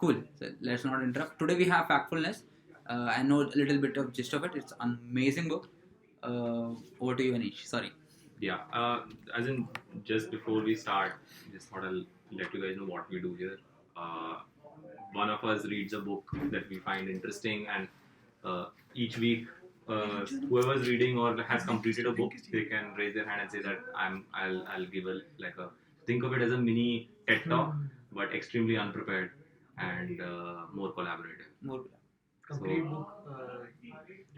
Cool. So let's not interrupt. Today we have Factfulness. I know a little bit of gist of it. It's an amazing book. Over to you, Anish. Sorry. Yeah, as in just before we start, just thought I'll let you guys know what we do here. Uh, one of us reads a book that we find interesting, and each week, whoever's reading or has completed a book, they can raise their hand and say that I'll give a like a think of it as a mini TED talk, but extremely unprepared and more collaborative. More. Complete So- book.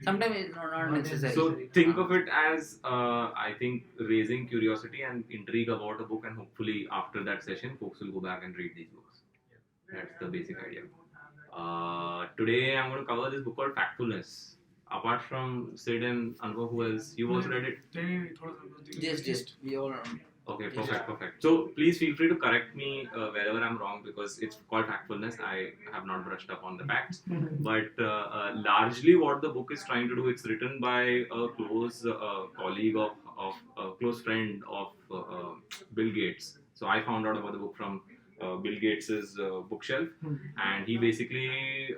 Sometimes it's not necessary. So think of it as I think raising curiosity and intrigue about a book, and hopefully after that session, folks will go back and read these books. That's the basic idea. Today I'm going to cover this book called Factfulness. Apart from Sid and Anva, who else? You also read it? Just we all. Okay, Yes. perfect. So please feel free to correct me wherever I'm wrong, because it's called Factfulness. I have not brushed up on the facts. But largely what the book is trying to do, it's written by a close colleague of a close friend of Bill Gates. So I found out about the book from Bill Gates's bookshelf, and he basically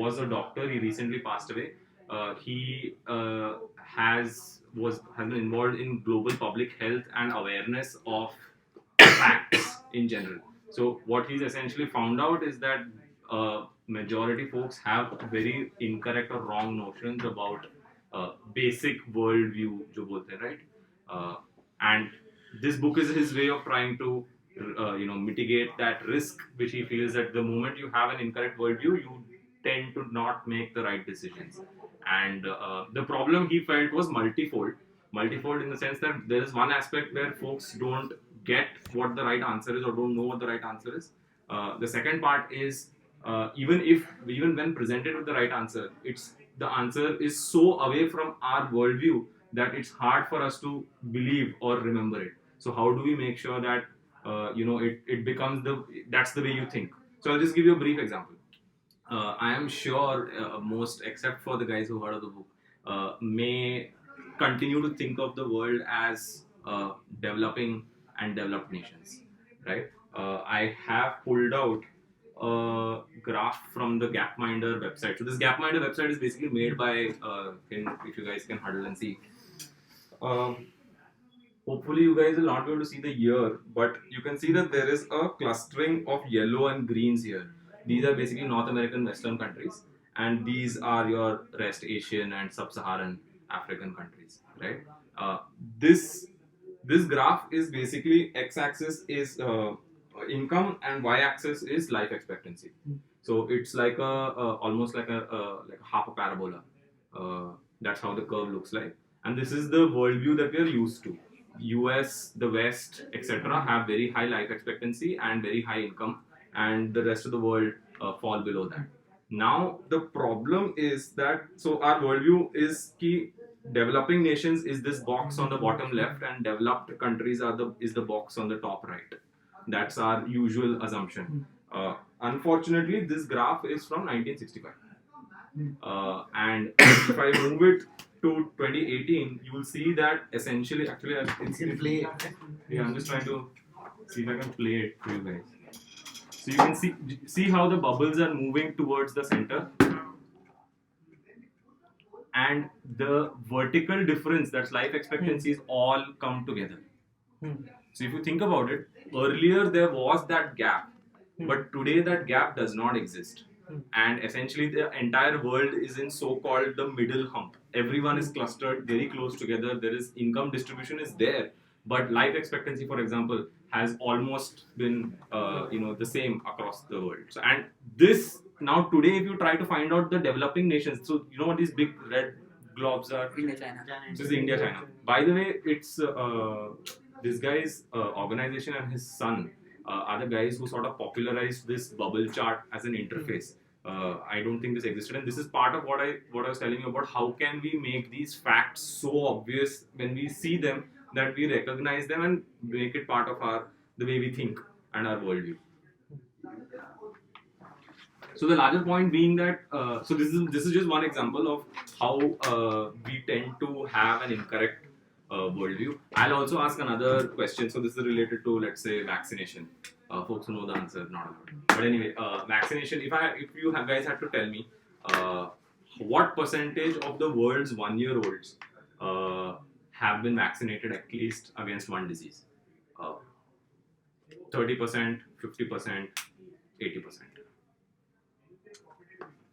was a doctor. He recently passed away. He has been involved in global public health and awareness of facts in general. So what he's essentially found out is that majority folks have very incorrect or wrong notions about basic worldview, जो बोलते हैं, right? And this book is his way of trying to mitigate that risk, which he feels that the moment you have an incorrect worldview, you tend to not make the right decisions. And the problem he felt was multifold in the sense that there is one aspect where folks don't get what the right answer is or don't know what the right answer is. The second part is even when presented with the right answer, the answer is so away from our worldview that it's hard for us to believe or remember it. So how do we make sure that it becomes that's the way you think? So I'll just give you a brief example. I am sure most, except for the guys who heard of the book, may continue to think of the world as developing and developed nations, right? I have pulled out a graph from the Gapminder website. So this Gapminder website is basically made by, if you guys can huddle and see. Hopefully you guys will not be able to see the year, but you can see that there is a clustering of yellow and greens here. These are basically North American Western countries, and these are your rest Asian and Sub-Saharan African countries, right? This graph is basically x-axis is income and y-axis is life expectancy. So it's like almost like a half a parabola. That's how the curve looks like, and this is the worldview that we are used to. US, the West, etc., have very high life expectancy and very high income, and the rest of the world fall below that. Now the problem is that our worldview is key. Developing nations is this box on the bottom left, and developed countries is the box on the top right. That's our usual assumption. Unfortunately, this graph is from 1965, and if I move it to 2018, you will see that essentially, actually, it's You can play. yeah, I'm just trying to see if I can play it for you guys. So you can see how the bubbles are moving towards the center, and the vertical difference, that's life expectancies, all come together. So if you think about it, earlier there was that gap, but today that gap does not exist. And essentially the entire world is in so-called the middle hump. Everyone is clustered very close together. There is income distribution is there, but life expectancy, for example, has almost been the same across the world. So, and this now today, if you try to find out the developing nations, so you know what these big red globs are? India, China. This is India, China. By the way, it's this guy's organization and his son are the guys who sort of popularized this bubble chart as an interface. I don't think this existed, and this is part of what I was telling you about. How can we make these facts so obvious when we see them that we recognize them and make it part of the way we think and our worldview? So the larger point being that this is just one example of how we tend to have an incorrect worldview. I'll also ask another question. So this is related to, let's say, vaccination. Folks who know the answer, not allowed. But anyway, vaccination. If you guys had to tell me, what percentage of the world's 1-year-olds have been vaccinated at least against one disease? 30%, 50%, 80%.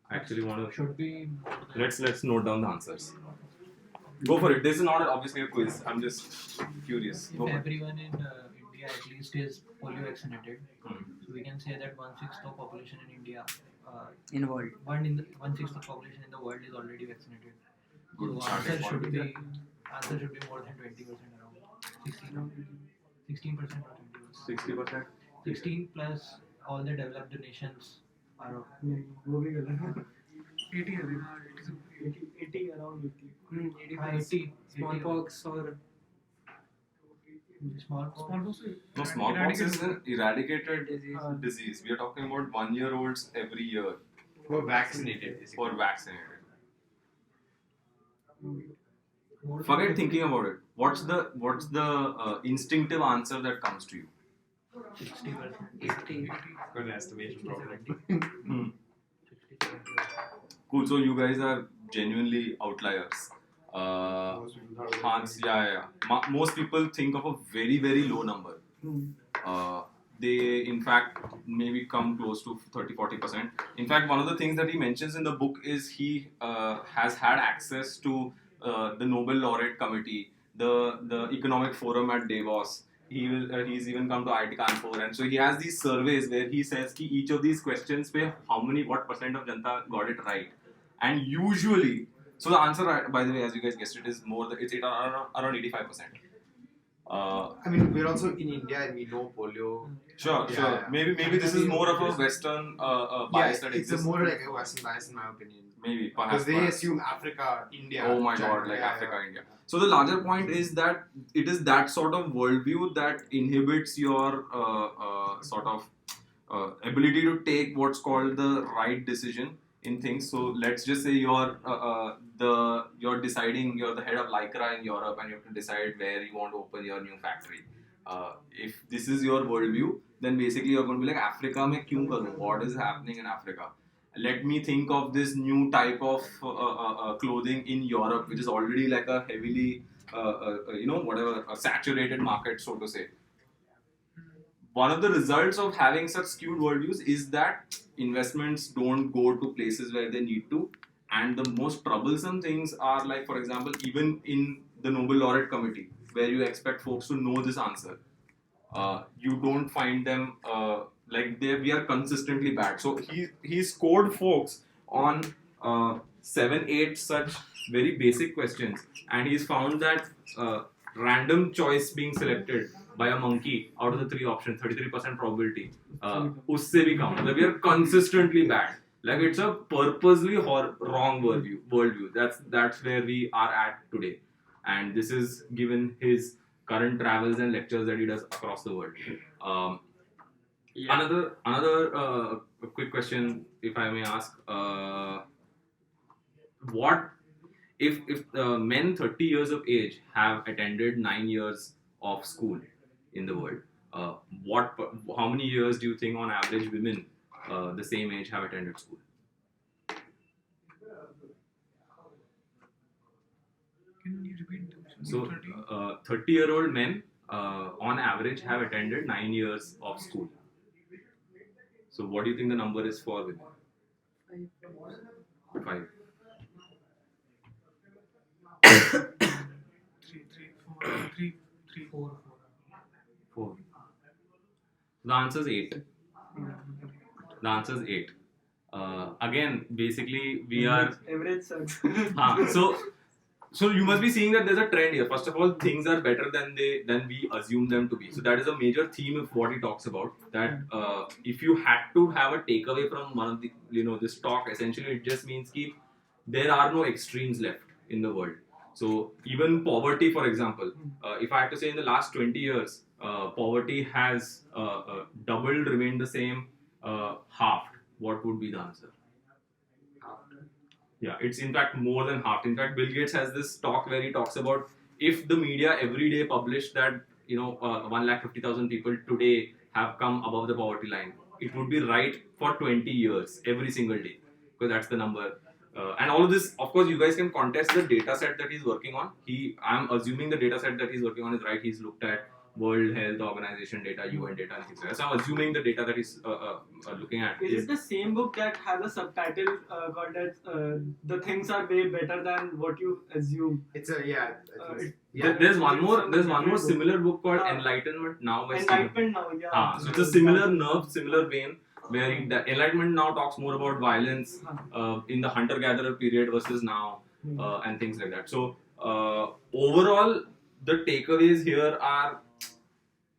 I actually want to. Should be. Let's note down the answers. Go for it. This is not obviously a quiz. I'm just curious. Go If for it. everyone in India at least is polio vaccinated, so we can say that 1/6 of population in India, In world. 1/6 of population in the world is already vaccinated. Good So starting answer should point. be more than 20% around 16% or 20%. 60%. 16 plus all the developed nations are 80 around 80. Smallpox or smallpox. No, smallpox is eradicated. an eradicated Disease. disease. We are talking about 1-year-olds every year Who are vaccinated. who are vaccinated. More Forget than thinking about it. What's the instinctive answer that comes to you? 60%. 80. Got an estimation problem. 60%. Cool. So you guys are genuinely outliers. Hans, yeah. Most people think of a very, very low number. They, in fact, maybe come close to 30-40%. In fact, one of the things that he mentions in the book is he has had access to the Nobel Laureate Committee, the Economic Forum at Davos. He's even come to IIT Kanpur, and so he has these surveys where he says ki each of these questions pe what percent of Janta got it right, and usually, so the answer, by the way, as you guys guessed it, is it's around 85%. I mean, we're also in India and we know polio. Sure. Yeah. Maybe this is more of a Western bias that it's exists. more like a Western bias in my opinion. Maybe, Because perhaps. they perhaps. assume Africa, India. Oh my China, god, like yeah, Africa, yeah. India. So the larger point is that it is that sort of worldview that inhibits your sort of ability to take what's called the right decision in things. So let's just say you're deciding, you're the head of Lycra in Europe and you have to decide where you want to open your new factory. If this is your worldview, then basically you're going to be like, Africa mein kyun karu? What is happening in Africa? Let me think of this new type of clothing in Europe, which is already like a heavily, a saturated market, so to say. One of the results of having such skewed worldviews is that investments don't go to places where they need to, and the most troublesome things are, like, for example, even in the Nobel Laureate Committee, where you expect folks to know this answer, you don't find them we are consistently bad. So he scored folks on 7-8 such very basic questions, and he's found that random choice being selected by a monkey out of the 3 options, 33% probability, usse bhi kam. Like, we are consistently bad. Like, it's a purposely wrong worldview. That's where we are at today, and this is given his current travels and lectures that he does across the world. Another quick question, if I may ask, what if men 30 years of age have attended 9 years of school in the world? How many years do you think on average women the same age have attended school? Can you repeat? So 30-year-old men on average have attended 9 years of school. So what do you think the number is for women? 5. 4. The answer is 8. The answer is 8. Again, basically, we are. Average sucks. So you must be seeing that there's a trend here. First of all, things are better than we assume them to be. So that is a major theme of what he talks about. That if you had to have a takeaway from one of the this talk, essentially it just means that there are no extremes left in the world. So even poverty, for example, if I had to say in the last 20 years, poverty has doubled, remained the same, halved. What would be the answer? Yeah, it's in fact more than half. In fact, Bill Gates has this talk where he talks about if the media every day published that 150,000 people today have come above the poverty line. It would be right for 20 years every single day, because that's the number. And all of this, of course, you guys can contest the data set that he's working on. I'm assuming the data set that he's working on is right. He's looked at World Health Organization data, UN data, and things like that. So I'm assuming the data that he's looking at Is it the same book that has a subtitle called as "The Things Are Way Better Than What You Assume"? It's a yeah. There's one more different similar book called Ah. Enlightenment Now by Stephen. Enlightenment now, yeah. So it's a similar nerve, similar vein, where the Enlightenment Now talks more about violence in the hunter-gatherer period versus now, and things like that. So overall, the takeaways here are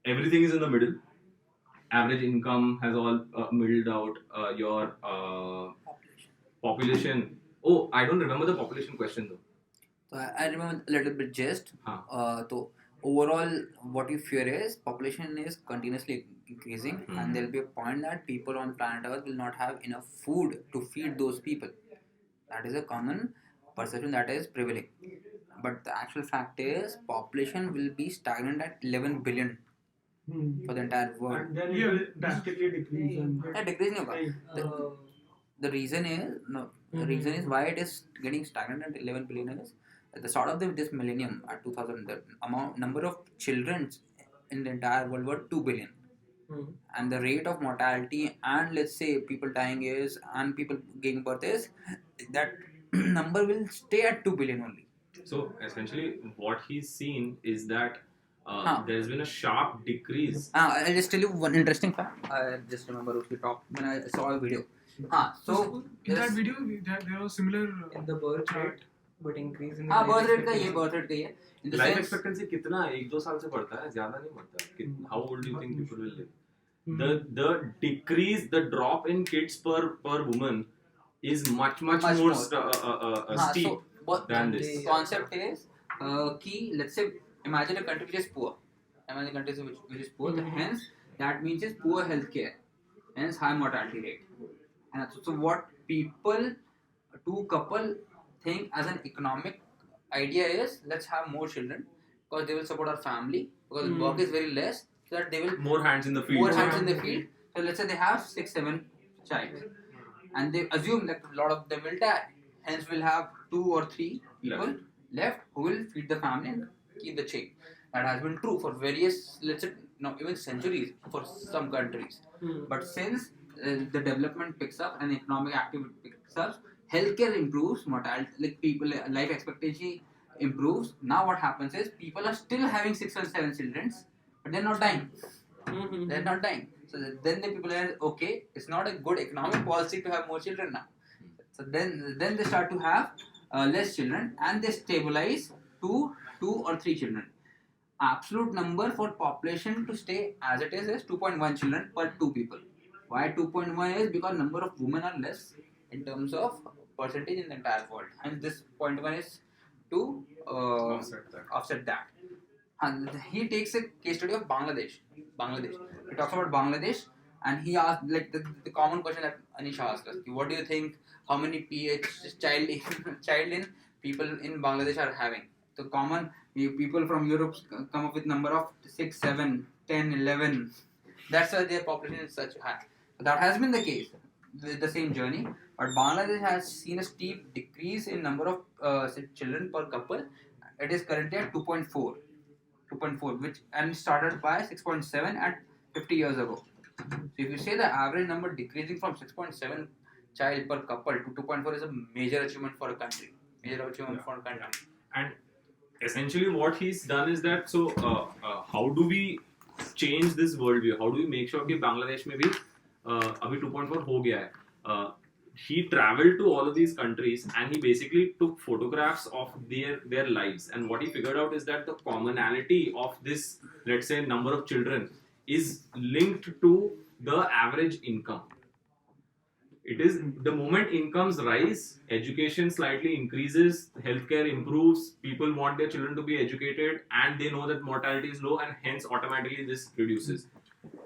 everything is in the middle. Average income has all middled out. Your population. Oh, I don't remember the population question though. So I remember a little bit just. Huh. So overall, what you fear is population is continuously increasing, and there will be a point that people on planet Earth will not have enough food to feed those people. That is a common perception that is prevailing. But the actual fact is, population will be stagnant at 11 billion for the entire world. And then it will drastically decrease. Decrease नहीं होगा. Right. The reason is the reason is why it is getting stagnant at 11 billion is at the start of this millennium at 2000 the number of children in the entire world were 2 billion, and the rate of mortality and let's say people dying is and people giving birth is that number will stay at 2 billion only. So essentially, what he's seen is that there's been a sharp decrease. I'll just tell you one interesting fact. I just remember Rushdi talked when I saw a video. So in that video, there was similar in the birth rate, but increase in the birth rate का ये birth rate का ये. In the Life sense, expectancy कितना 1-2 साल से बढ़ता है, ज़्यादा नहीं बढ़ता. How old do you think people will live? The decrease, the drop in kids per woman is much more more. steep so what than the this. concept is कि let's say imagine a country which is poor. Imagine a country which is poor. Hence that means is poor healthcare. Hence high mortality rate. And so what people, two couple think as an economic idea is let's have more children because they will support our family because work is very less, so that they will More hands in the field. more hands in the field. So let's say they have 6-7 child, and they assume that a lot of them will die. Hence, we'll have 2 or 3 people left who will feed the family and keep the chain. That has been true for various, let's say, even centuries for some countries. But since the development picks up and economic activity picks up, healthcare improves, mortality, like people, life expectancy improves. Now what happens is people are still having 6 or 7 children, but they're not dying. They're not dying. So then the people are okay. It's not a good economic policy to have more children now. So then they start to have less children, and they stabilize to 2 or 3 children. Absolute number for population to stay as it is 2.1 children per 2 people. Why 2.1 is because number of women are less in terms of percentage in the entire world, and this 0.1 is to offset that. And he takes a case study of Bangladesh. He talks about Bangladesh, and he asked like the common question that Anish asked us: what do you think? How many child in people in Bangladesh are having? The common people from Europe come up with number of 6, 7, 10, 11. That's why their population is such high. So that has been the case with the same journey. But Bangladesh has seen a steep decrease in number of children per couple. It is currently at 2.4, which and started by 6.7 at 50 years ago. So if you say the average number decreasing from 6.7 child per couple to 2.4 is a major achievement for a country. And essentially what he's done is that, so how do we change this worldview? How do we make sure that Bangladesh में भी अभी 2.4 हो गया है? He traveled to all of these countries and he basically took photographs of their lives, and what he figured out is that the commonality of this, let's say, number of children is linked to the average income. It is the moment incomes rise, education slightly increases, healthcare improves, people want their children to be educated, and they know that mortality is low, and hence automatically this reduces.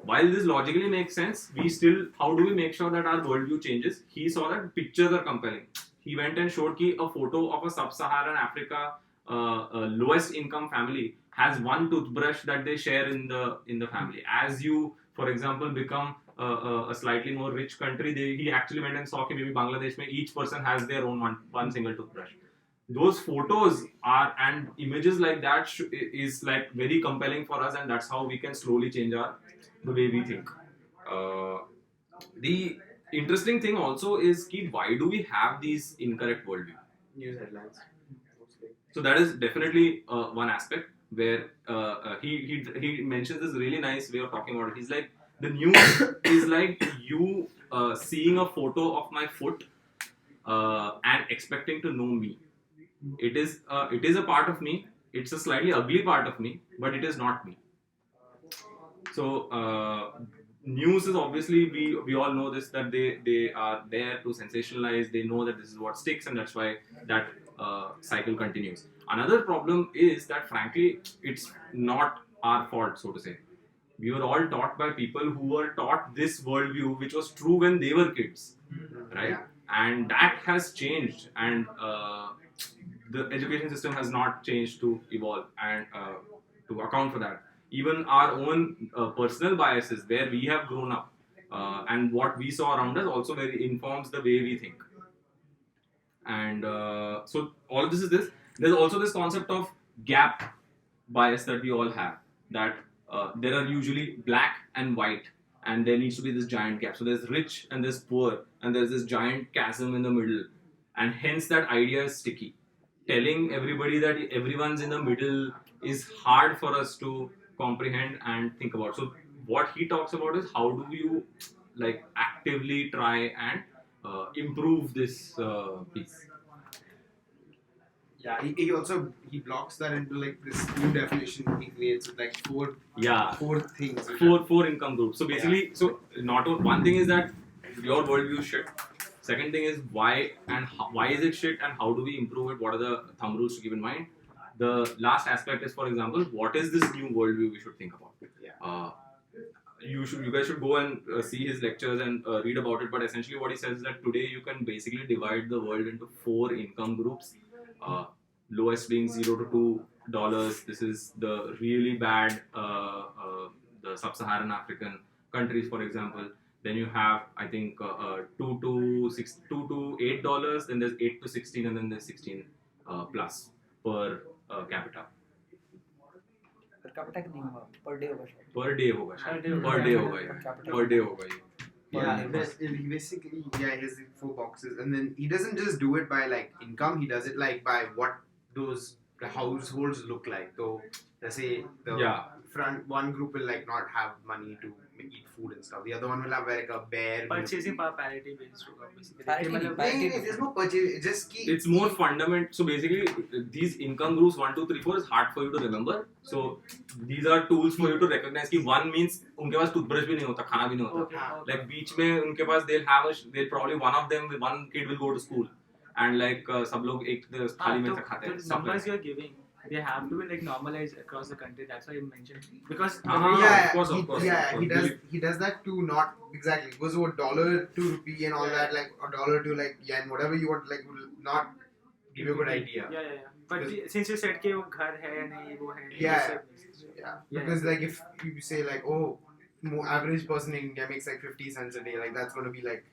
While this logically makes sense, we still, how do we make sure that our worldview changes? He saw that pictures are compelling. He went and showed a photo of a sub-Saharan Africa lowest income family has one toothbrush that they share in the family. As you for example, become a slightly more rich country, he actually went and saw that maybe Bangladesh mein each person has their own one single toothbrush. Those photos are and images like that is like very compelling for us, and that's how we can slowly change the way we think. The interesting thing also is why do we have these incorrect worldview? News headlines. So that is definitely one aspect where he mentions this really nice way of talking about it. He's like, the news is like you seeing a photo of my foot and expecting to know me. It is a part of me. It's a slightly ugly part of me, but it is not me. So news is obviously, we all know this, that they are there to sensationalize. They know that this is what sticks, and that's why that cycle continues. Another problem is that frankly it's not our fault, so to say. We were all taught by people who were taught this worldview, which was true when they were kids, right? Yeah. And that has changed, and the education system has not changed to evolve and to account for that. Even our own personal biases, where we have grown up, and what we saw around us, also very informs the way we think. And so all of this is this. There's also this concept of gap bias that we all have. That there are usually black and white, and there needs to be this giant gap. So there's rich and there's poor, and there's this giant chasm in the middle, and hence that idea is sticky. Telling everybody that everyone's in the middle is hard for us to comprehend and think about. So what he talks about is how do you like actively try and improve this piece. Yeah, he also he blocks that into like this new definition he creates with like Yeah, four things. four income groups. So basically, so not one thing is that your worldview is shit. Second thing is why why is it shit, and how do we improve it? What are the thumb rules to keep in mind? The last aspect is, for example, what is this new worldview we should think about? Yeah. You guys should go and see his lectures and read about it. But essentially, what he says is that today you can basically divide the world into four income groups. Lowest being $0 to $2. This is the really bad, the sub-Saharan African countries, for example. Then you have, I think, $2 to $8. Then there's 8 to 16, and then there's 16 plus per capita. Per capita कितनी होगा? Per day होगा शायद. Per day होगा शायद. Per day होगा ये. capita. Per day होगा ये. Yeah, he basically he has the four boxes, and then he doesn't just do it by like income. He does it like by what those households look like. So let's say the front one group will like not have money to eat food and stuff. The other one will have like a bare Purchasing power parity based होगा basically. Parity. There's no purchase. It's just key. It's more fundamental. So basically, these income groups 1, 2, 3, 4 is hard for you to remember. So these are tools for you to recognize कि one means उनके पास toothbrush भी नहीं होता, खाना भी नहीं होता. Like बीच में उनके पास they'll probably one of them, one kid will go to school, and like सब लोग एक थाली में से खाते हैं. The numbers you're giving, they have to be like normalized across the country. That's why I mentioned because Of course. He does that to not exactly. It goes over $1 to rupee and all that, like $1 to like yen, whatever you want, like will not give you a good idea. yeah. But since you said कि वो घर है नहीं वो है. Yeah. Because like if you say like average person in India makes like 50 cents a day, like that's going to be like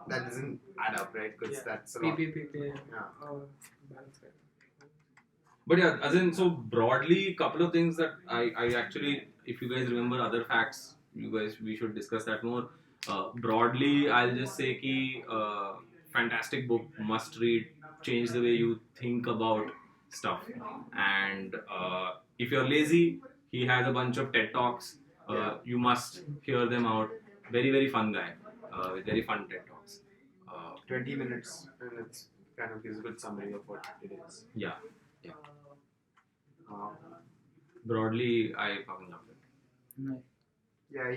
that doesn't add up, right? Because that's a lot. Yeah. But yeah, as in, so broadly, couple of things that I actually, if you guys remember other facts, we should discuss that more. Broadly, I'll just say ki fantastic book, must read, change the way you think about stuff. And if you're lazy, he has a bunch of TED Talks. You must hear them out. Very, very fun guy. With very fun TED Talks. 20 minutes, and it's kind of gives a good summary of what it is. Yeah. Broadly, I fucking love it. Yeah,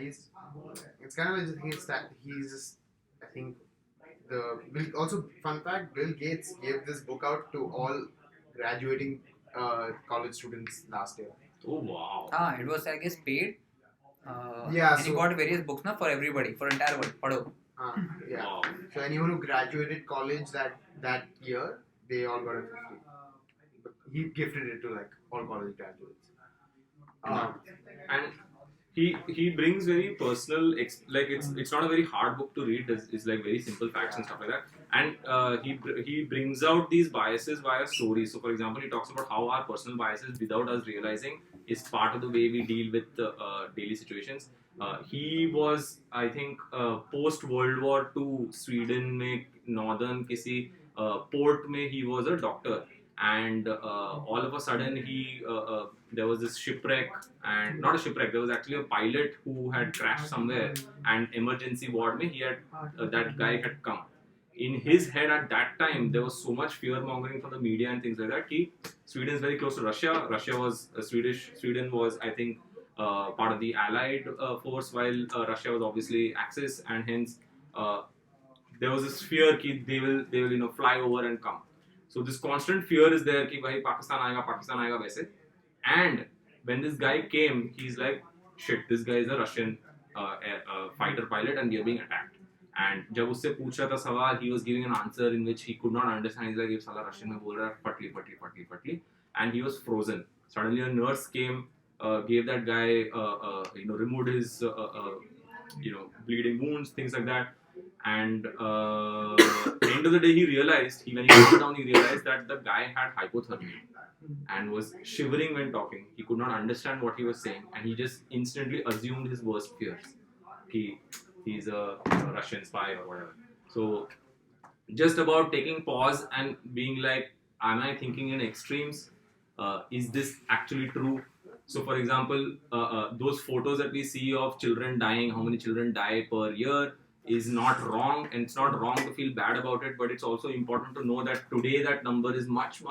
it's kind of like he's just, I think, also fun fact, Bill Gates gave this book out to all graduating college students last year. Oh wow. It was I guess paid. Yeah, And he got various books now for everybody, for entire world. Pado. Yeah. Wow. So anyone who graduated college that year, they all got it for free. But he gifted it to like all college graduates. And he brings very personal like it's not a very hard book to read. It's like very simple facts and stuff like that, and he brings out these biases via stories. So for example, he talks about how our personal biases without us realizing is part of the way we deal with daily situations. He was, I think, post World War II Sweden में northern किसी port में he was a doctor, and all of a sudden there was this shipwreck, and not a shipwreck, there was actually a pilot who had crashed somewhere, and emergency ward mein he had that guy had come. In his head at that time there was so much fear mongering from the media and things like that. Sweden is very close to Russia was Sweden was, I think, part of the allied force, while Russia was obviously Axis, and hence there was this fear that they will fly over and come. So this constant fear is there कि भाई Pakistan आएगा वैसे. And when this guy came, he's like, shit, this guy is a Russian fighter pilot and we are being attacked. And जब उससे पूछ रहा था सवाल, he was giving an answer in which he could not understand. He's like, ये साला Russian में बोल रहा है फटली, and he was frozen. Suddenly a nurse came, gave that guy, removed his, bleeding wounds, things like that. And end of the day, when he calmed down, he realized that the guy had hypothermia and was shivering when talking. He could not understand what he was saying, and he just instantly assumed his worst fears. He's a Russian spy or whatever. So just about taking pause and being like, am I thinking in extremes? Is this actually true? So for example, those photos that we see of children dying, how many children die per year, is not wrong, and it's not wrong to feel bad about it, but it's also important to know that today that number is much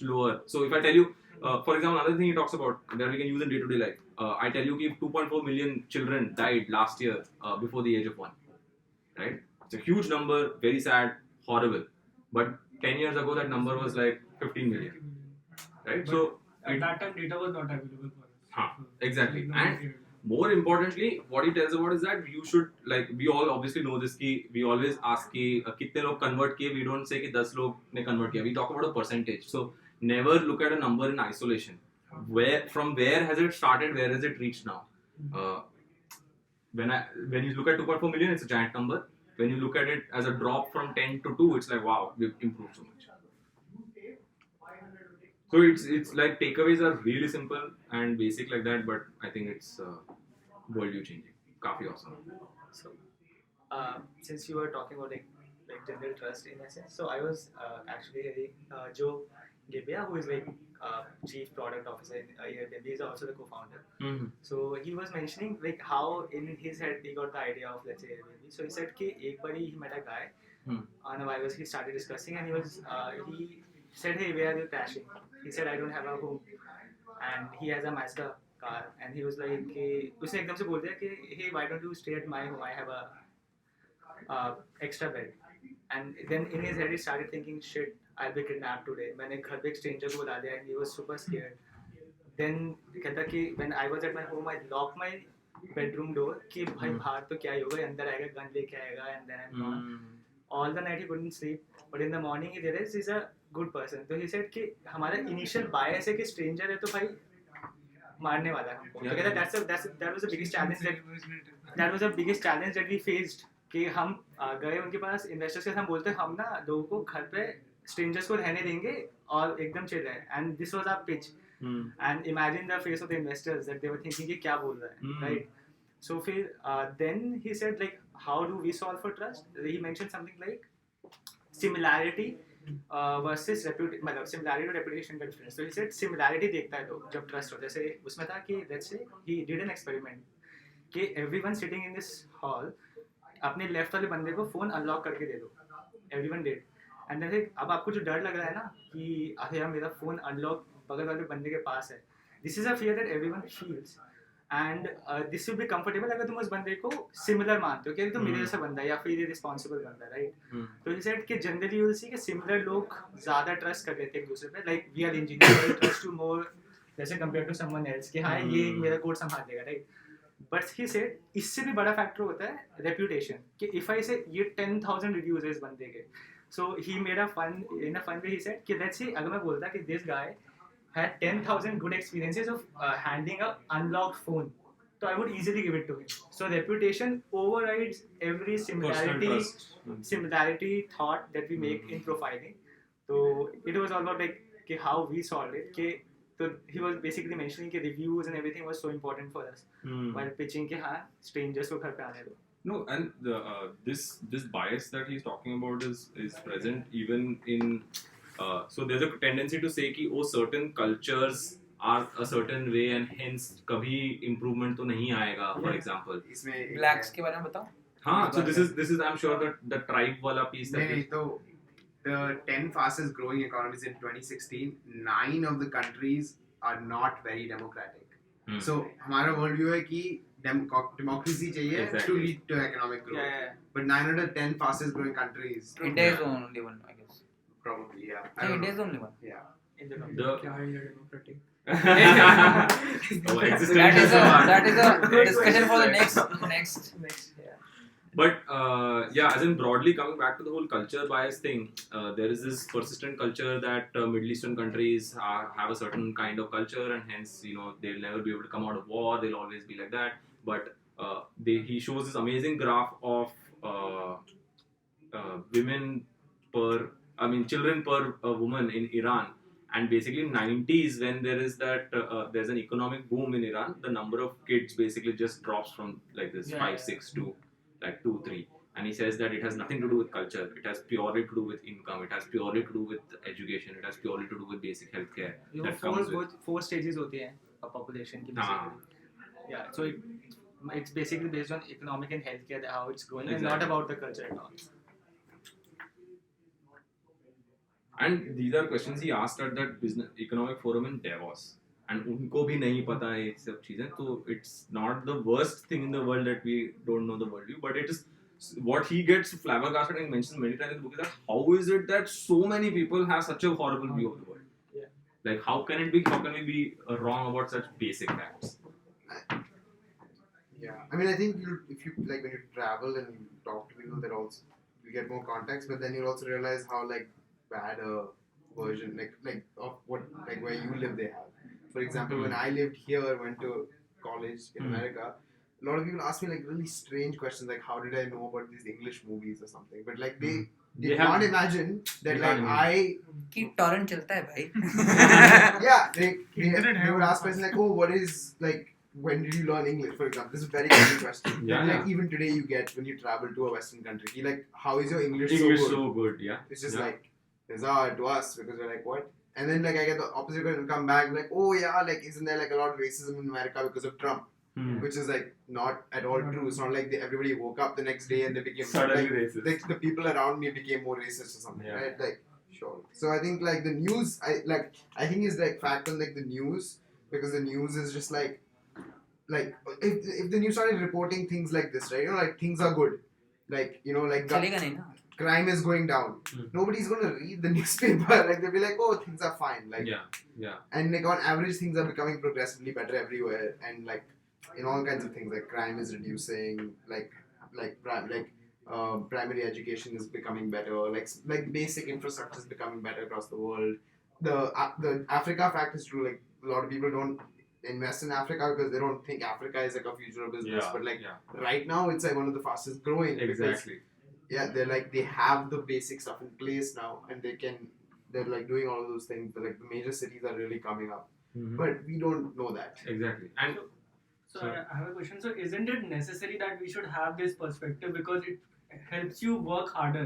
lower. So if I tell you, for example, another thing he talks about that we can use in day-to-day life, I tell you if 2.4 million children died last year before the age of 1, right? It's a huge number, very sad, horrible, but 10 years ago that number was like 15 million, right? But so at that time data was not available for us. Exactly. No, And more importantly, what he tells about is that you should, like, we all obviously know this, we always ask kitne log convert kiye. We don't say 10 log ne convert kiya. We talk about a percentage. So never look at a number in isolation. From where has it started? Where has it reached now? When you look at 2.4 million, it's a giant number. When you look at it as a drop from 10 to 2, it's like, wow, we've improved so much. So it's like takeaways are really simple and basic like that, but I think it's world changing. काफी awesome. So, since you were talking about like general trust in essence, so I was actually hearing Joe Gebbia, who is like chief product officer in Airbnb, is also the co-founder. Mm-hmm. So he was mentioning like how in his head he got the idea of, let's say, Airbnb. So he said कि एक बारी he met a guy on a virus. He started discussing, and he said, hey, where are you crashing? He said, I don't have a home, and he has a Mazda car, and he was like, उसने एकदम से बोल दिया कि hey, why don't you stay at my home? I have a extra bed. And then in his head he started thinking, shit, I'll be kidnapped today. मैंने घर पे एक stranger को बुला दिया, and he was super scared. Then कहता कि when I was at my home, I locked my bedroom door कि भाई बाहर तो क्या ही होगा, अंदर आएगा, गन लेके आएगा, and then I'm gone. All the night he couldn't sleep, but in the morning he realized he's a good person. So he said कि हमारा initial bias है कि stranger है तो भाई मारने वाला है हमको. So that was the biggest challenge that we faced. कि हम गए उनके पास investors के साथ, हम बोलते हम ना लोगों को घर पे strangers को रहने देंगे और एकदम chill है. And this was our pitch. And imagine the face of the investors that they were thinking कि क्या बोल रहा है, right? So then he said like, how do we solve for trust? He mentioned something like similarity versus reputation, मतलब similarity to reputation का difference. So he said similarity देखता है लोग जब trust हो. जैसे उसमें था कि let's say he did an experiment कि everyone sitting in this hall अपने left वाले बंदे को phone unlock करके दे दो. Everyone did. And then अब आपको जो डर लग रहा है ना कि अरे यार मेरा phone unlock बगल वाले बंदे के पास है. This is a fear that everyone feels. And this will be comfortable अगर तुम उस बंदे को similar मानते हो कि तो मेरे जैसा बंदा है या फिर ये responsible बंदा है, right? तो he said कि generally you will see कि similar लोग ज़्यादा trust कर लेते हैं एक दूसरे पे, like we are engineers, we trust you more जैसे compared to someone else कि हाँ ये मेरा कोड संभाल देगा, right? But he said इससे भी बड़ा factor होता है reputation कि if I say ये 10,000 reviews है इस बंदे के, so he made a fun way he said कि let's say अगर मैं बोलता कि this guy had 10,000 good experiences of handling a unlocked phone so I would easily give it to him. So reputation overrides every Personal similarity trust. thought that we make in profiling. So it was all about like how we solved it. So he was basically mentioning that reviews and everything was so important for us while pitching कि हाँ strangers को घर पे आने दो. No, and this bias that he's talking about is present even in. So there's a tendency to say कि oh certain cultures are a certain way and hence कभी improvement तो नहीं आएगा. For example. इसमें Blacks के बारे में बताओ. हाँ, so this is I'm sure that the tribe वाला piece that नहीं तो the 10 fastest growing economies in 2016, 9 of the countries are not very democratic. So हमारा world view है कि democracy चाहिए Exactly. to lead to economic growth. Yeah. But 9 out of 10 fastest growing countries. India is the only one, I guess. Probably, yeah. I Yeah, don't India is know. the only one. Yeah. In the the क्या है India democratic? oh, existentialism. That is a discussion for the next. yeah. But yeah, as in broadly coming back to the whole culture bias thing, there is this persistent culture that Middle Eastern countries have a certain kind of culture, and hence they'll never be able to come out of war. They'll always be like that. But he shows this amazing graph of children per woman in Iran. And basically in 90s when there is that there's an economic boom in Iran, the number of kids basically just drops from like this 5-6 to like 2-3. And he says that it has nothing to do with culture. It has purely to do with income. It has purely to do with education. It has purely to do with basic healthcare. You that comes with. four stages होती हैं a population की basically. Yeah, so it's basically based on economic and healthcare how it's growing and not Exactly. about the culture at all. And these are questions he asked at that business economic forum in Davos. And उनको भी नहीं पता है ये सब चीजें, तो it's not the worst thing in the world that we don't know the worldview, but it is what he gets flabbergasted and mentions many times in the book is that how is it that so many people have such a horrible view of the world? Yeah. Like how can we be wrong about such basic facts? Yeah, I mean, I think if you like when you travel and you talk to people, that also you get more context, but then you'll also realize how like bad a version like of what like where you live they have. For example, when I lived here, went to college in America, a lot of people ask me like really strange questions like how did I know about these English movies or something, but like they They can't have- imagine that they like can't I कि torrent चलता है भाई. yeah, they Internet would have- ask questions like, oh, what is like, when did you learn English, for example? This is a very common question. Yeah, And, like yeah. even today you get when you travel to a Western country, you like, how is your English, English so good? so good, yeah. It's just Yeah. like bizarre to us because we're like, what? And then like I get the opposite question, come back like, oh yeah, like isn't there like a lot of racism in America because of Trump? Which is like not at all true. It's not like everybody woke up the next day and they became Suddenly like, racist. the people around me became more racist or something, Yeah. right? Like sure. So I think like the news, I think is like fact on like the news, because the news is just like if the news started reporting things like this, right? Like things are good, like like चलेगा नहीं ना. crime is going down. Nobody's gonna read the newspaper. Like they'll be like, oh, things are fine. Like Yeah. and like on average things are becoming progressively better everywhere, and like in all kinds of things, like crime is reducing, primary education is becoming better, like basic infrastructure is becoming better across the world. The Africa fact is true. Like a lot of people don't invest in Africa because they don't think Africa is like a future business, Yeah. but like yeah. right now it's like one of the fastest growing because, Exactly. yeah, they're like they have the basic stuff in place now, and they're like doing all of those things. But like the major cities are really coming up, but we don't know that. Exactly. And So I have a question. So isn't it necessary that we should have this perspective because it helps you work harder?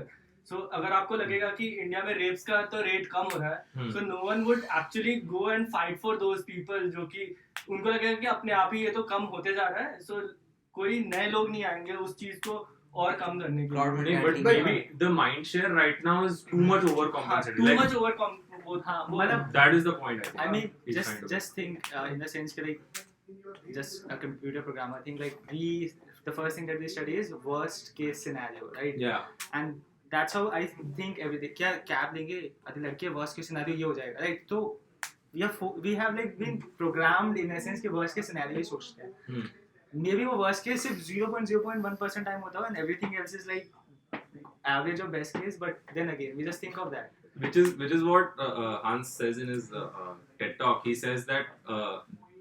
So अगर आपको लगेगा कि India में wraps का तो rate कम हो रहा है, so no one would actually go and fight for those people जो कि उनको लगेगा कि अपने आप ही ये तो कम होते जा रहा है, so कोई नए लोग नहीं आएंगे उस चीज को और कम करने के Crowd लिए. but maybe the mind share right now is too much overcompensated. Too Like, much over मतलब that is the point. I mean, he's trying to just think in the sense that like just a computer programmer. I think like the first thing that we study is worst case scenario, right? Yeah. And that's how I think everything. क्या cab लेंगे अगर लड़के worst case scenario ये हो जाएगा, right? तो we have like been programmed in a sense कि worst case scenario ही सोचते हैं. Maybe वो worst case सिर्फ 0.01% time होता है and everything else is like average or best case. But then again, we just think of that. Which is what Hans says in his TED talk. He says that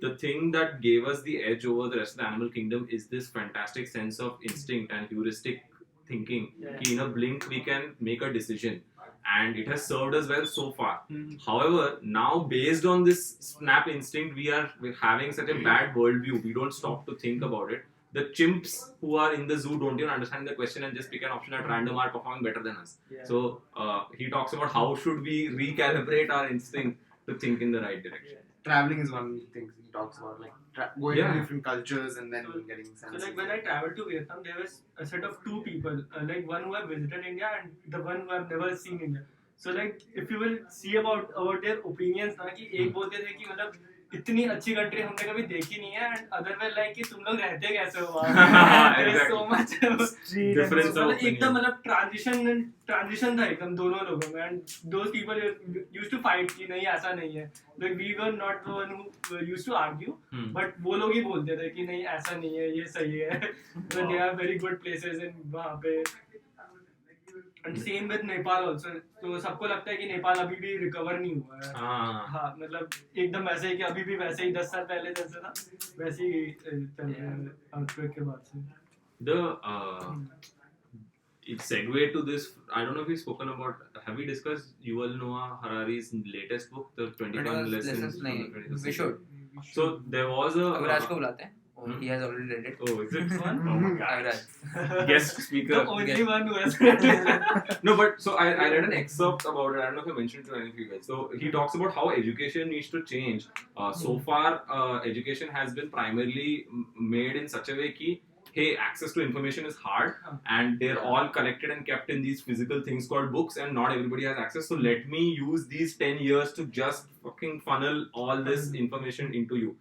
the thing that gave us the edge over the rest of the animal kingdom is this fantastic sense of instinct and heuristic thinking. Ki in a blink we can make a decision, and it has served us well so far. However, now based on this snap instinct, we're having such a bad worldview. We don't stop to think about it. The chimps who are in the zoo don't even understand the question and just pick an option at random are performing better than us. So he talks about how should we recalibrate our instinct to think in the right direction. Traveling is one of the things he talks about, like going to different cultures and then getting sense. So like when I traveled to Vietnam, there was a set of two people, like one who have visited India and the one who have never seen India. So like if you will see about their opinions ना कि एक बोलते थे कि मतलब इतनी अच्छी country हमने कभी देखी नहीं है, and other were like कि तुम लोग रहते कैसे हो वहाँ? There is so much difference of opinion. एकदम मतलब transition था एकदम दोनों लोगों में, and those people used to fight कि नहीं ऐसा नहीं है. Like we were not the one who used to argue, but वो लोग ही बोलते थे कि नहीं ऐसा नहीं है, ये सही है. So they have very good places in वहाँ पे. And same with Nepal also. तो सबको लगता है कि नेपाल अभी भी रिकवर नहीं हुआ है. हाँ मतलब एकदम वैसे ही कि अभी भी वैसे ही 10 साल पहले जैसे था वैसे ही चल रहा है अर्थक्वेक के बाद से. It segue to this. I don't know if we've spoken about. Have we discussed Yuval Noah Harari's latest book, the 21 lessons? We should. So there was a. Aviraj को बुलाते हैं. He has already read it. Oh, is it fun? One? Oh my god. Aviraj. Guest speaker. The only one who has read it. No, but so I read an excerpt about it. I don't know if I mentioned it to any of you guys. So he talks about how education needs to change. So far, education has been primarily made in such a way that hey, access to information is hard, and they're all collected and kept in these physical things called books, and not everybody has access. So let me use these 10 years to just fucking funnel all this information into you.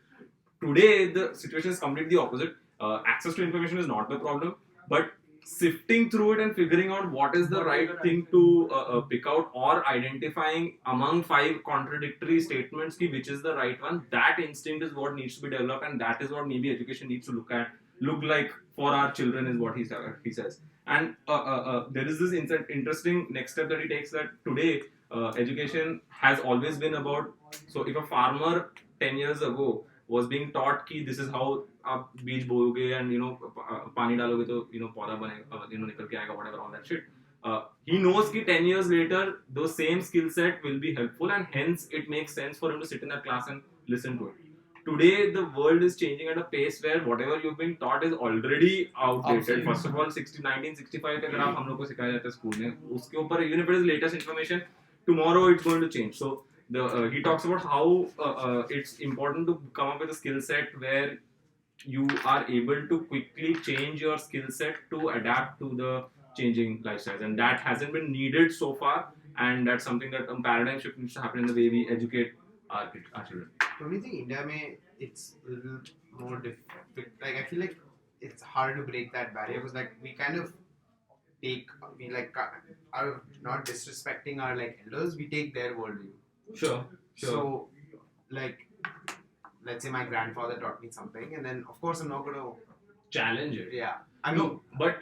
Today, the situation is completely opposite. Access to information is not the problem, but sifting through it and figuring out what is the right thing to pick out, or identifying among 5 contradictory statements which is the right one, that instinct is what needs to be developed, and that is what maybe education needs to look like for our children, is what he says. And there is this interesting next step that he takes, that today education has always been about, so if a farmer 10 years ago was being taught कि this is how आप बीज बोओगे and पानी डालोगे तो पौधा बनेगा, निकल के आएगा, whatever, all that shit. He knows कि 10 years later those same skill set will be helpful, and hence it makes sense for him to sit in that class and listen to it. Today the world is changing at a pace where whatever you've been taught is already outdated. Absolutely. First of all, 1965 के अगर आप हम लोग को सिखाया जाता है school में, उसके ऊपर even if it is latest information, tomorrow it's going to change. So he talks about how it's important to come up with a skill set where you are able to quickly change your skill set to adapt to the changing lifestyles, and that hasn't been needed so far, and that's something that a paradigm shift needs to happen in the way we educate our children. Don't you think India it's a little more difficult? Like I feel like it's hard to break that barrier, because like we kind of are not disrespecting our elders, we take their worldview. Sure. So, like, let's say my grandfather taught me something, and then of course I'm not gonna Challenge it. Yeah, I mean, No, but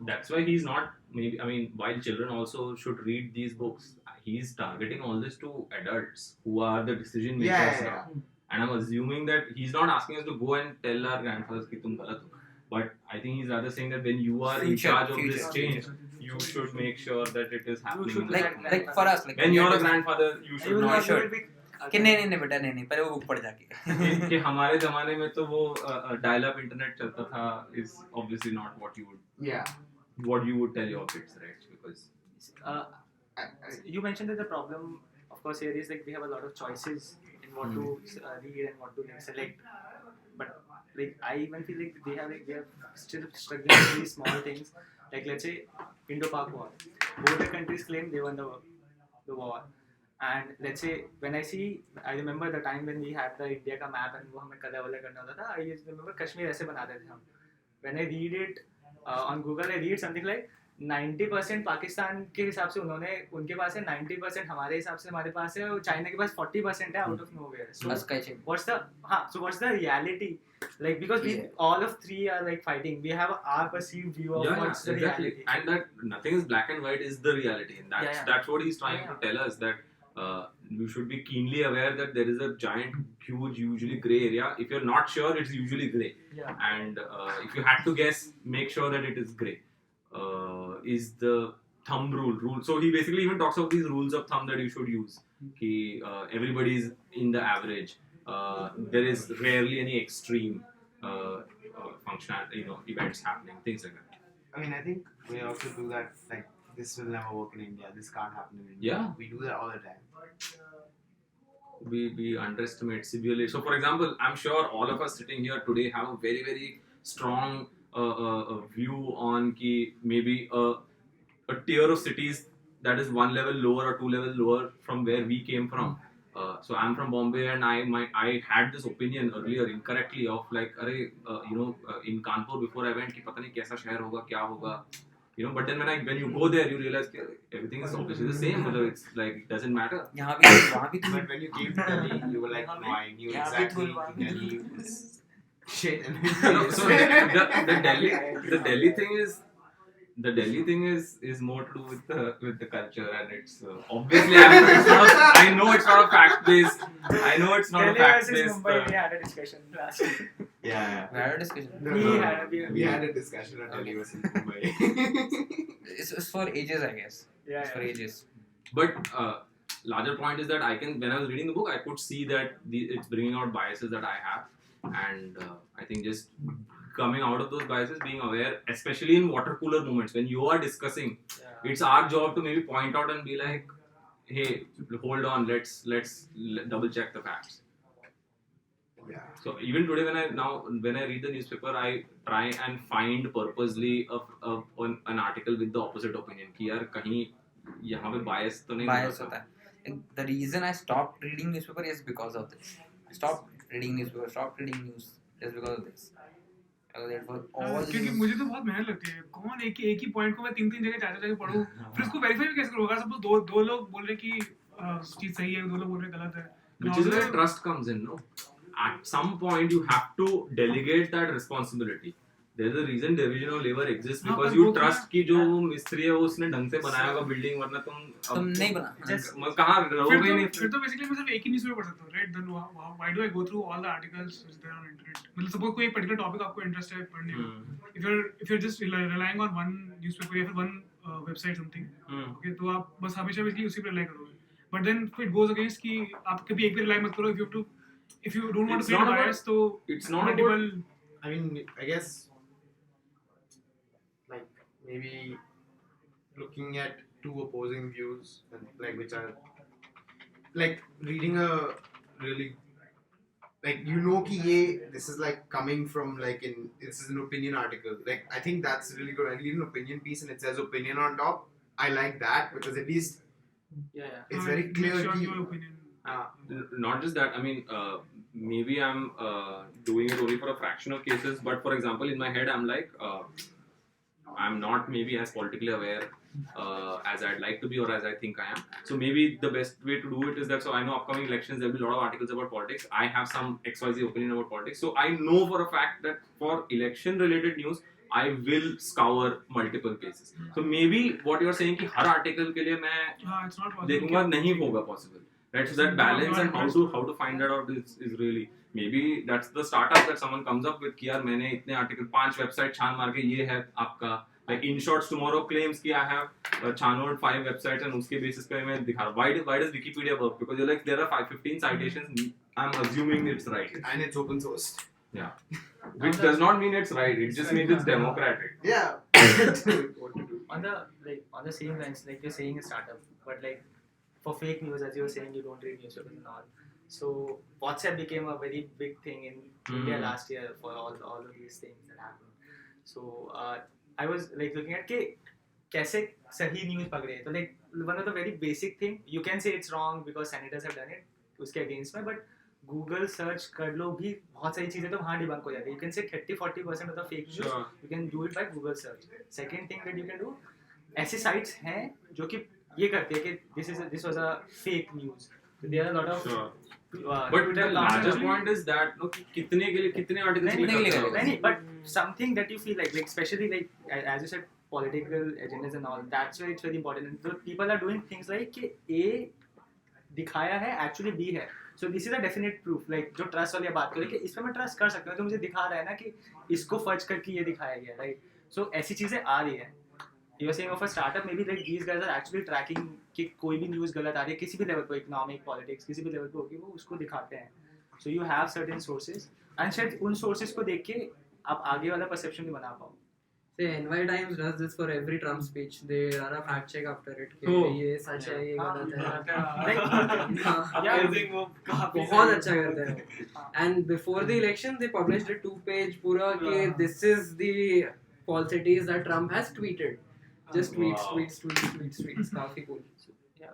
that's why he's not. Maybe while children also should read these books, he's targeting all this to adults who are the decision makers yeah. now. And I'm assuming that he's not asking us to go and tell our grandfathers कि तुम गलत हो. But I think he's rather saying that when you are in charge of this change, you should make sure that it is happening. Like for us, like When you're a grandfather, you should not. कि नहीं बेटा नहीं पहले वो book पढ़ जाके. कि हमारे जमाने में तो वो dial-up internet चलता था is obviously not what you would tell your kids, right? Because you mentioned that the problem, of course, here is like we have a lot of choices in what to read and what to select, but like I even feel like we are still struggling with these small things. Like let's say Indo-Pak War, both the countries claim they won the war, and let's say when I remember the time when we had the India का map and वो हमें color करना होता था. I remember Kashmir ऐसे बनाते थे हम. When I read it on Google, I read something like 90% Pakistan के हिसाब से उनके पास है, 90% हमारे हिसाब से हमारे पास है, और चाइना के पास 40% है out of nowhere. So what's the reality? Like because we all of three are like fighting, we have our perceived view of what's the reality. And that nothing is black and white is the reality, and that's what he's trying to tell us, that you should be keenly aware that there is a giant, huge, usually grey area. If you're not sure, it's usually grey. Yeah. And if you had to guess, make sure that it is grey. Is the thumb rule. So he basically even talks of these rules of thumb that you should use. Everybody is in the average. There is rarely any extreme functional, events happening, things like that. I mean, I think we also do that. Like, this will never work in India. This can't happen in India. Yeah. We do that all the time. We underestimate severely. So, for example, I'm sure all of us sitting here today have a very, very strong view on ki maybe a tier of cities that is one level lower or two levels lower from where we came from. So I'm from Bombay, and I had this opinion earlier incorrectly of like, in Kanpur before I went, कि पता नहीं कैसा शहर होगा, क्या होगा, But then when you go there, you realize that everything is obviously the same. It's like it doesn't matter. यहाँ भी But when you came to Delhi, you were like, no, I knew Yeah, exactly Bitcoin. Delhi was shit. And No, so the Delhi thing is more to do with the culture, and it's obviously I know it's not a fact based. I know it's not Delhi a fact versus based. Mumbai, we had a discussion last week. yeah. We had a discussion. No, We had a discussion on Delhi versus Mumbai. It's for ages, I guess. Yeah, It's for yeah. ages. But larger point is that when I was reading the book, I could see that it's bringing out biases that I have, and I think just coming out of those biases, being aware, especially in water cooler moments when you are discussing, it's our job to maybe point out and be like, hey, hold on, let's double check the facts. Yeah. So even today, when I read the newspaper, I try and find purposely an article with the opposite opinion. कि यार कहीं यहाँ पे bias तो नहीं Bias होता होता है. And the reason I stopped reading newspaper is because of this. I stopped reading newspaper, stopped reading news just because of this. Because it was all क्योंकि news. मुझे तो बहुत मेहनत लगती है. कौन एक ही पॉइंट को मैं तीन जगह चार जगह पढूं, फिर उसको वेरीफाई भी कैसे करूंगा? सपोज दो लोग बोल रहे कि चीज सही है, दो लोग बोल रहे गलत है. Which is where trust comes in, no? At some point, you have to delegate that responsibility. There's a reason division of labor exists हाँ, because पर you वो trust कि जो मिस्त्री है वो उसने ढंग से बनाया होगा बिल्डिंग, वरना तुम नहीं बना. कहाँ रहोगे नहीं. फिर तो बेसिकली मैं सिर्फ एक ही न्यूज़पेपर पढ़ सकता हूँ, right? Then why do I go through all the articles which there on internet? मतलब सपोज कोई एक पर्टिकुलर टॉपिक आपको इंटरेस्ट है पढ़ने में, if you're just relying on one newspaper या फिर one website something, okay, तो आप बस हमेशा बेसिकली उसी पे रिलाई करोगे. But then it goes against कि आप कभी एक पे रिलाई मत करो. If you don't want It's to create not a bias, तो it's not multiple. I mean, I guess, like, maybe looking at two opposing views, and, like, which are, like, reading a really, like, this is, like, coming from, like, this is an opinion article. Like, I think that's really good. I read an opinion piece and it says opinion on top. I like that because at least it's very clear. Make sure कि- your opinion. Not just that, I mean, maybe I'm doing it only for a fraction of cases, but for example, in my head, I'm like, I'm not maybe as politically aware as I'd like to be or as I think I am. So maybe the best way to do it is that, so I know upcoming elections, there'll be a lot of articles about politics. I have some XYZ opinion about politics. So I know for a fact that for election related news, I will scour multiple cases. So maybe what you're saying कि हर article के लिए मैं It's not possible. देखूंगा नहीं होगा possible. Right, so that balance and how to find that out is really, maybe that's the startup that someone comes up with कि यार मैंने इतने article 5 website छान मार के ये है आपका, like InShots tomorrow claims कि I have छानोड 5 websites and उसके basis पे मैं दिखा रहा. Why does Wikipedia work? Because you're like, there are 15 citations, I'm assuming it's right. And it's open source. Yeah, which does not mean it's right. It just means it's democratic. Yeah. What to do? On the same lines, like you're saying a startup, but like for fake news, as you were saying, you don't read newspapers and all. So WhatsApp became a very big thing in India last year for all of these things that happened. So I was like looking at कि कैसे सही news पकड़े. So like one of the very basic thing, you can say it's wrong because senators have done it, उसके against में, but Google search कर लो भी बहुत सारी चीजें तो वहाँ debunk हो जाती है. You can say 30-40% of the fake news, Sure. you can do it by Google search. Second thing that you can do, ऐसे sites हैं जो कि ये करते हैं कि this was a fake news. So there are a lot of Sure. But Twitter the accounts larger actually- point is that no, कि कितने articles नहीं, निकलते नहीं, हैं? नहीं, but something that you feel like especially like as you said, political agendas and all, that's where it's very important. And so people are doing things like कि दिखाया है एक्चुअली भी है. So this is a definite proof. Like जो trust वाली बात करें कि इस पे मैं ट्रस्ट कर सकता हूँ, तो मुझे दिखा रहा है ना कि इसको फर्ज करके ये दिखाया गया, राइट? So ऐसी चीजें आ रही है. You are saying of a startup, maybe like these guys are actually tracking कि कोई भी न्यूज़ गलत आ रही है किसी भी लेवल पे, इकोनॉमिक, पॉलिटिक्स, किसी भी लेवल पे होगी, वो उसको दिखाते हैं. So you have certain sources, and शायद उन sources को देख के आप आगे वाला perception भी बना पाओ. Say NY Times does this for every Trump speech. They run a fact check after it. कि Oh. ये सच है, ये गलत है. Yeah. Amazing, वो काफी बहुत अच्छा करते हैं. And before the election, they published a 2-page पूरा कि this is the falsities that Trump has tweeted. Just tweets. काफी cool. Yeah.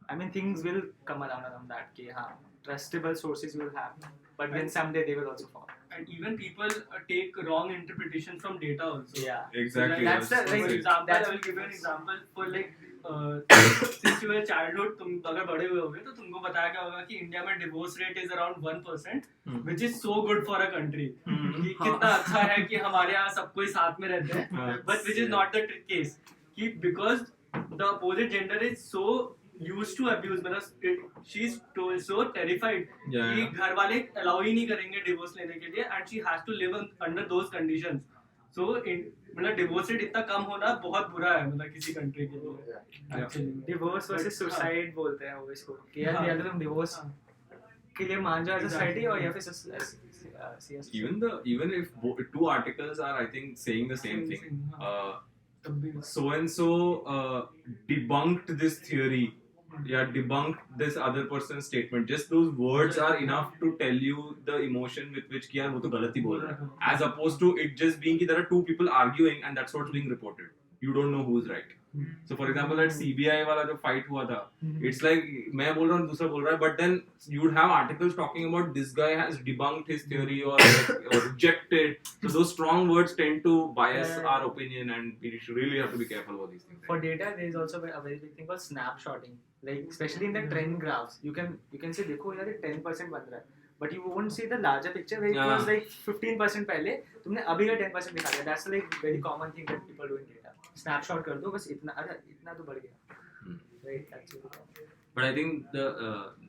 I mean, things will come around that कि हाँ, trustable sources will have, but then someday they will also fall. And even people take wrong interpretation from data also. Yeah. Exactly. That's the For like, example, that's I will give you an example for like since you were childhood, तुम अगर बड़े हुए होगे तो तुमको बताया गया होगा कि इंडिया में divorce rate is around 1%, which is so good for a country. कि कितना अच्छा है कि हमारे यहाँ सब कोई साथ में रहते हैं, but which is not the case. कि because the opposite gender is so used to abuse, मतलब she is so terrified कि घर वाले allow ही नहीं करेंगे डिवोर्स लेने के लिए, and she has to live under those conditions. So मतलब डिवोर्स रेट इतना कम होना बहुत बुरा है मतलब किसी कंट्री के लिए. Actually. divorce versus suicide बोलते हैं वो इसको कि यार या तो तुम डिवोर्स के लिए मान जाओ एज अ सोसाइटी, और या फिर even if two articles are, I think, saying the same thing. So and so debunked this theory. Yeah, debunked this other person's statement. Just those words are enough to tell you the emotion with which कि यार वो तो गलत ही बोल रहा है. As opposed to it just being कि there are two people arguing and that's what's being reported. You don't know who's right. So for example, that CBI वाला जो fight हुआ था, it's like मैं बोल रहा हूँ दूसरा बोल रहा है, but then you would have articles talking about this guy has debunked his theory or rejected. So those strong words tend to bias our opinion, and we should really have to be careful about these things. for data there is also a very big thing called snapshotting, like especially in the trend graphs you can say देखो यार ये 10% बन रहा है, but you won't see the larger picture where it was like 15% पहले तुमने अभी का 10% दिखा दिया. That's like very common thing that people do in data. Snapshot कर दो बस इतना, अरे इतना तो बढ़ गया, right? That's really common. But I think the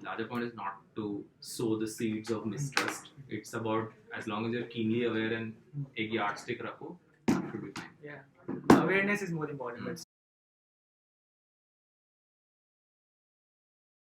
larger point is not to sow the seeds of mistrust. It's about as long as you're keenly aware and एक yardstick रखो, should be fine. Yeah, awareness is more important, but